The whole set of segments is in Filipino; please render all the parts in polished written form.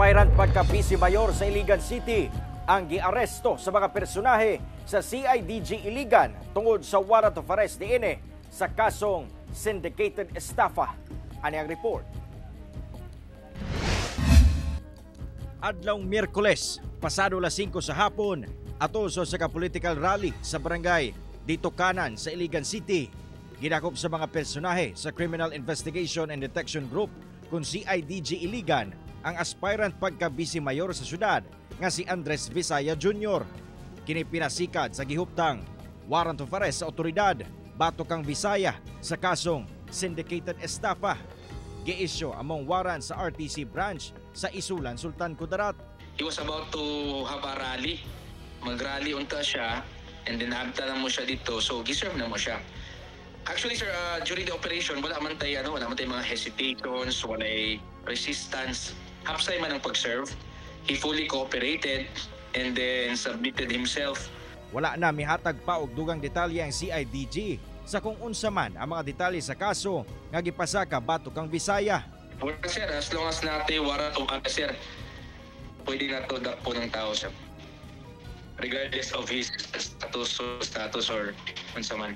Aspirant pagka-Vice Mayor sa Iligan City ang giaresto sa mga personahe sa CIDG Iligan tungod sa warrant of arrest diine sa kasong syndicated estafa. Ani ang report. Adlawng Miyerkules, pasado las 5 sa hapon, atoso sa ka-political rally sa barangay dito kanan sa Iligan City. Ginakop sa mga personahe sa Criminal Investigation and Detection Group kung CIDG Iligan ang aspirant pagka-Vice Mayor sa syudad nga si Andres Visaya Jr. Kini pinasikad sa gihuptang warrant of arrest sa otoridad batok kang Visaya sa kasong syndicated estafa. Gi-issue among warrant sa RTC branch sa Isulan, Sultan Kudarat. He was about to have a rally. Mag-rally unta siya and then habta na mo siya dito. So giserve na mo siya. Actually sir, during the operation wala man tayo mga hesitations, wala resistance. Hapsay man ang pag-serve. He fully cooperated and then submitted himself. Wala na mihatag pa og dugang detalye ang CIDG sa kung unsa man ang mga detalye sa kaso nga gipasaka batok kang Visaya. Well, sir, as long as natin warrant of arrest, sir, pwede na to dakpo ng tao, sir. Regardless of his status or unsa man.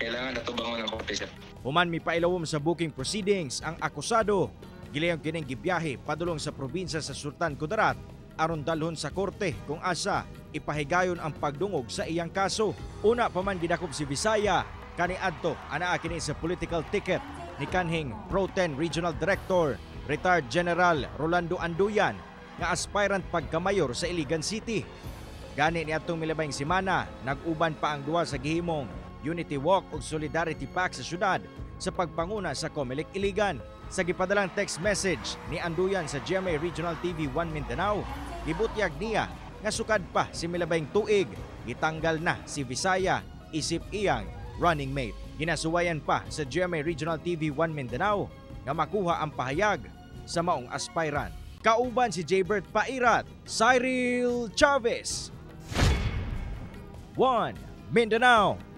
Kailangan na to bangon ng korte, sir. Human mi pailawom sa booking proceedings ang akusado. Gilayong kining gibiyahe padulong sa probinsya sa Sultan Kudarat aron dalhon sa korte kung asa ipahigayon ang pagdungog sa iyang kaso. Una pa man gidakop si Visaya kaniadto anaa kini sa political ticket ni kanhing Pro 10 Regional Director retired General Rolando Anduyan nga aspirant pagkamayor sa Iligan City. Gani niadtong milabayng semana nag-uban pa ang duwa sa gihimong Unity Walk ug Solidarity Pack sa syudad sa pagpanguna sa Comelec Iligan. Sa gipadalang text message ni Anduyan sa GMA Regional TV 1 Mindanao, gibutyag niya nga sukad pa si milabayng tuig, gitanggal na si Visaya isip iyang running mate. Ginasuwayan pa sa GMA Regional TV 1 Mindanao nga makuha ang pahayag sa maong aspirant. Kauban si Jaybert Pairat, Cyril Chavez. 1 Mindanao.